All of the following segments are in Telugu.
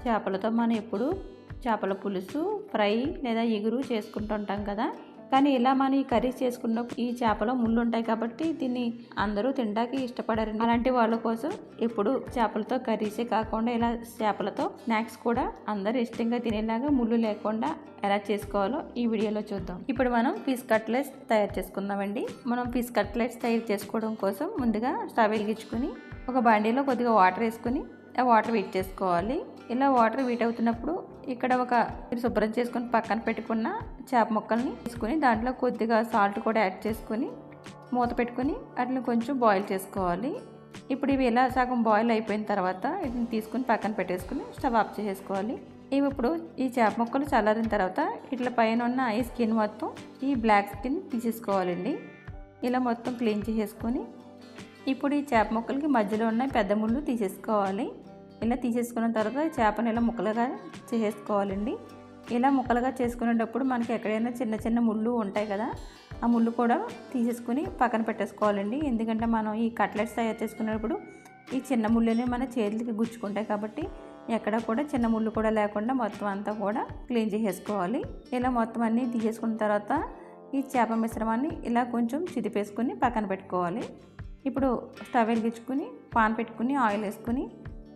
చేపలతో మనం ఎప్పుడు చేపల పులుసు, ఫ్రై లేదా ఇగురు చేసుకుంటుంటాం కదా. కానీ ఇలా మనం ఈ కర్రీ చేసుకున్నప్పుడు ఈ చేపలో ముళ్ళు ఉంటాయి కాబట్టి దీన్ని అందరూ తినడానికి ఇష్టపడరు. అలాంటి వాళ్ళ కోసం ఎప్పుడు చేపలతో కర్రీసే కాకుండా ఇలా చేపలతో స్నాక్స్ కూడా అందరూ ఇష్టంగా తినేలాగా ముళ్ళు లేకుండా ఎలా చేసుకోవాలో ఈ వీడియోలో చూద్దాం. ఇప్పుడు మనం ఫిష్ కట్లెట్స్ తయారు చేసుకుందామండి. మనం ఫిష్ కట్లెట్స్ తయారు చేసుకోవడం కోసం ముందుగా స్టవ్ వెలిగించుకుని ఒక బాండీలో కొద్దిగా వాటర్ వేసుకుని ఆ వాటర్ వీట్ చేసుకోవాలి. ఇలా వాటర్ వీట్ అవుతున్నప్పుడు ఇక్కడ మీరు శుభ్రం చేసుకుని పక్కన పెట్టుకున్న చేప ముక్కల్ని తీసుకుని దాంట్లో కొద్దిగా సాల్ట్ కూడా యాడ్ చేసుకుని మూత పెట్టుకుని వాటిని కొంచెం బాయిల్ చేసుకోవాలి. ఇప్పుడు ఇవి ఇలా సగం బాయిల్ అయిపోయిన తర్వాత వీటిని తీసుకుని పక్కన పెట్టేసుకుని స్టవ్ ఆఫ్ చేసేసుకోవాలి. ఇవి ఇప్పుడు ఈ చేప ముక్కలు చల్లారిన తర్వాత ఇట్లా పైన ఉన్న ఈ స్కిన్ మొత్తం ఈ బ్లాక్ స్కిన్ తీసేసుకోవాలండి. ఇలా మొత్తం క్లీన్ చేసేసుకొని ఇప్పుడు ఈ చేప ముక్కలకి మధ్యలో ఉన్న పెద్ద ముళ్ళు తీసేసుకోవాలి. ఇలా తీసేసుకున్న తర్వాత చేపను ఇలా ముక్కలుగా చేసేసుకోవాలండి. ఇలా ముక్కలుగా చేసుకునేటప్పుడు మనకి ఎక్కడైనా చిన్న చిన్న ముళ్ళు ఉంటాయి కదా, ఆ ముళ్ళు కూడా తీసేసుకుని పక్కన పెట్టేసుకోవాలండి. ఎందుకంటే మనం ఈ కట్లెట్స్ తయారు చేసుకునేటప్పుడు ఈ చిన్న ముళ్ళని మన చేతులకి గుచ్చుకుంటాయి కాబట్టి ఎక్కడ కూడా చిన్న ముళ్ళు కూడా లేకుండా మొత్తం అంతా కూడా క్లీన్ చేసేసుకోవాలి. ఇలా మొత్తం అన్నీ తీసేసుకున్న తర్వాత ఈ చేప మిశ్రమాన్ని ఇలా కొంచెం చిదిపేసుకుని పక్కన పెట్టుకోవాలి. ఇప్పుడు స్టవ్ వెలిగించుకుని పాన్ పెట్టుకుని ఆయిల్ వేసుకుని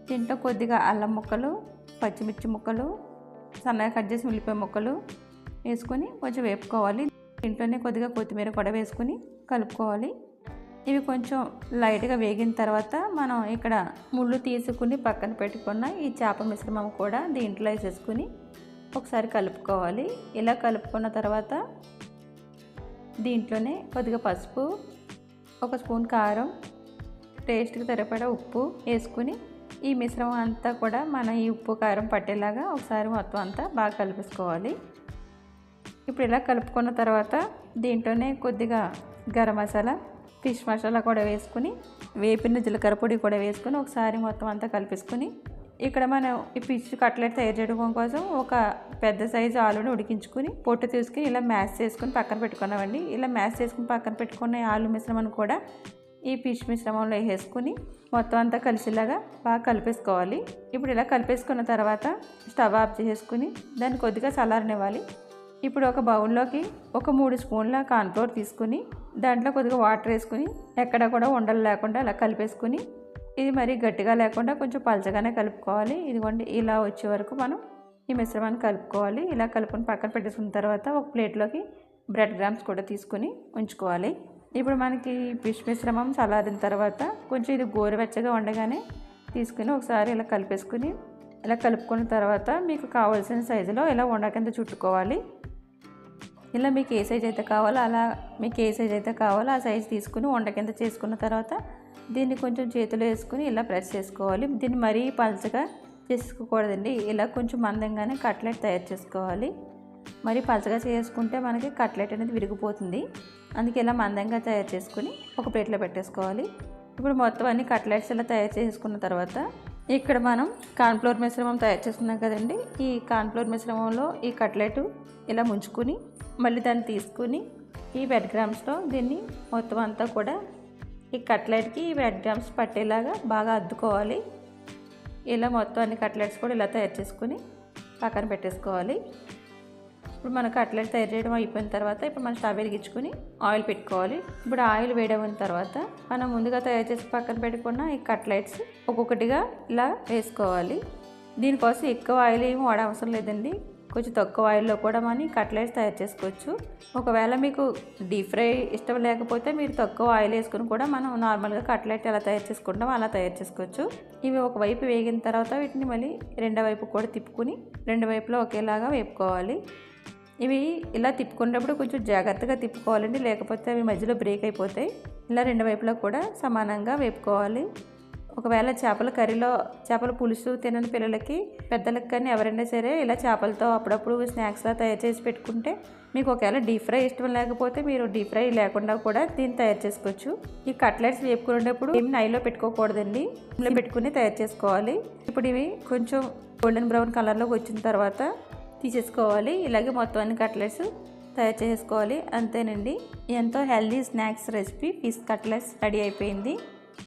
దీంట్లో కొద్దిగా అల్లం ముక్కలు, పచ్చిమిర్చి ముక్కలు, సన్నగా కట్ చేసి ఉల్లిపాయ ముక్కలు వేసుకొని కొంచెం వేపుకోవాలి. దీంట్లోనే కొద్దిగా కొత్తిమీర కూడా వేసుకుని కలుపుకోవాలి. ఇవి కొంచెం లైట్గా వేగిన తర్వాత మనం ఇక్కడ ముళ్ళు తీసుకుని పక్కన పెట్టుకున్న ఈ చేప మిశ్రమం కూడా దీంట్లో వేసేసుకుని ఒకసారి కలుపుకోవాలి. ఇలా కలుపుకున్న తర్వాత దీంట్లోనే కొద్దిగా పసుపు, ఒక స్పూన్ కారం, టేస్ట్కి సరిపడా ఉప్పు వేసుకుని ఈ మిశ్రమం అంతా కూడా మన ఈ ఉప్పు కారం పట్టేలాగా ఒకసారి మొత్తం అంతా బాగా కలిపేసుకోవాలి. ఇప్పుడు ఇలా కలుపుకున్న తర్వాత దీంట్లోనే కొద్దిగా గరం మసాలా, ఫిష్ మసాలా కూడా వేసుకుని వేపిన జీలకర్ర పొడి కూడా వేసుకుని ఒకసారి మొత్తం అంతా కలిపేసుకుని ఇక్కడ మనం ఈ ఫిష్ కట్లెట్ తయారు చేయడం కోసం ఒక పెద్ద సైజు ఆలుని ఉడికించుకుని పొట్టు తీసుకుని ఇలా మ్యాష్ చేసుకుని పక్కన పెట్టుకున్నామండి. ఇలా మ్యాష్ చేసుకుని పక్కన పెట్టుకున్న ఆలు మిశ్రమాన్ని కూడా ఈ ఫిష్ మిశ్రమంలో వేసుకుని మొత్తం అంతా కలిసేలాగా బాగా కలిపేసుకోవాలి. ఇప్పుడు ఇలా కలిపేసుకున్న తర్వాత స్టవ్ ఆఫ్ చేసుకుని దాన్ని కొద్దిగా చల్లారనివ్వాలి. ఇప్పుడు ఒక బౌల్లోకి ఒక 3 స్పూన్ల కార్న్ఫ్లోర్ తీసుకుని దాంట్లో కొద్దిగా వాటర్ వేసుకుని ఎక్కడ కూడా ఉండలు లేకుండా అలా కలిపేసుకుని ఇది మరీ గట్టిగా లేకుండా కొంచెం పలచగానే కలుపుకోవాలి. ఇదిగోండి ఇలా వచ్చే వరకు మనం ఈ మిశ్రమాన్ని కలుపుకోవాలి. ఇలా కలుపుకొని పక్కన పెట్టేసుకున్న తర్వాత ఒక ప్లేట్లోకి బ్రెడ్ క్రమ్స్ కూడా తీసుకుని ఉంచుకోవాలి. ఇప్పుడు మనకి ఫిష్ మిశ్రమం చల్లారిన తర్వాత కొంచెం ఇది గోరువెచ్చగా ఉండగానే తీసుకుని ఒకసారి ఇలా కలిపేసుకుని ఇలా కలుపుకున్న తర్వాత మీకు కావాల్సిన సైజులో ఇలా ఉండ కింద చుట్టుకోవాలి. ఇలా మీకు ఏ సైజ్ అయితే కావాలో ఆ సైజు తీసుకుని ఉండ కింద చేసుకున్న తర్వాత దీన్ని కొంచెం చేతిలో వేసుకుని ఇలా ప్రెస్ చేసుకోవాలి. దీన్ని మరీ పలచగా చేసుకోకూడదండి. ఇలా కొంచెం మందంగానే కట్లెట్ తయారు చేసుకోవాలి. మరి పలచగా చేసుకుంటే మనకి కట్లెట్ అనేది విరిగిపోతుంది. అందుకే ఇలా మందంగా తయారు చేసుకుని ఒక ప్లేట్లో పెట్టేసుకోవాలి. ఇప్పుడు మొత్తం అన్ని కట్లెట్స్ ఇలా తయారు చేసుకున్న తర్వాత ఇక్కడ మనం కార్న్ఫ్లోర్ మిశ్రమం తయారు చేసుకున్నాం కదండి. ఈ కార్న్ఫ్లోర్ మిశ్రమంలో ఈ కట్లెట్ ఇలా ముంచుకుని మళ్ళీ దాన్ని తీసుకుని ఈ బ్రెడ్ క్రమ్స్లో దీన్ని మొత్తం అంతా కూడా ఈ కట్లెట్కి ఈ బ్రెడ్ క్రమ్స్ పట్టేలాగా బాగా అద్దుకోవాలి. ఇలా మొత్తం అన్ని కట్లెట్స్ కూడా ఇలా తయారు చేసుకుని పక్కన పెట్టేసుకోవాలి. ఇప్పుడు మన కట్లెట్ తయారు చేయడం అయిపోయిన తర్వాత ఇప్పుడు మనం స్టవ్ వెలిగించుకుని ఆయిల్ పెట్టుకోవాలి. ఇప్పుడు ఆయిల్ వేడైన తర్వాత మనం ముందుగా తయారు చేసి పక్కన పెట్టుకున్న ఈ కట్లెట్స్ ఒక్కొక్కటిగా ఇలా వేసుకోవాలి. దీనికోసం ఎక్కువ ఆయిల్ ఏమి వాడవసరం లేదండి. కొంచెం తక్కువ ఆయిల్లో కూడా మనం కట్లెట్స్ తయారు చేసుకోవచ్చు. ఒకవేళ మీకు డీప్ ఫ్రై ఇష్టం లేకపోతే మీరు తక్కువ ఆయిల్ వేసుకుని కూడా మనం నార్మల్గా కట్లెట్ ఎలా తయారు చేసుకుంటామో అలా తయారు చేసుకోవచ్చు. ఇవి ఒకవైపు వేగిన తర్వాత వీటిని మళ్ళీ రెండో వైపు కూడా తిప్పుకుని రెండు వైపులో ఒకేలాగా వేపుకోవాలి. ఇవి ఇలా తిప్పుకునేటప్పుడు కొంచెం జాగ్రత్తగా తిప్పుకోవాలండి, లేకపోతే అవి మధ్యలో బ్రేక్ అయిపోతాయి. ఇలా రెండు వైపులా కూడా సమానంగా వేపుకోవాలి. ఒకవేళ చేపల కర్రీలో చేపల పులుసు తినని పిల్లలకి పెద్దలకి కానీ ఎవరైనా సరే ఇలా చేపలతో అప్పుడప్పుడు స్నాక్స్లా తయారు చేసి పెట్టుకుంటే మీకు ఒకవేళ డీప్ ఫ్రై ఇష్టం లేకపోతే మీరు డీప్ ఫ్రై లేకుండా కూడా దీన్ని తయారు చేసుకోవచ్చు. ఈ కట్లెట్స్ వేపుకునేటప్పుడు ఏమి నైలో పెట్టుకోకూడదండి, ఇంట్లో పెట్టుకుని తయారు చేసుకోవాలి. ఇప్పుడు ఇవి కొంచెం గోల్డెన్ బ్రౌన్ కలర్లోకి వచ్చిన తర్వాత తీసేసుకోవాలి. ఇలాగే మొత్తం అన్ని కట్లెట్స్ తయారు చేసుకోవాలి. అంతేనండి, ఎంతో healthy snacks recipe fish cutlets ready అయిపోయింది.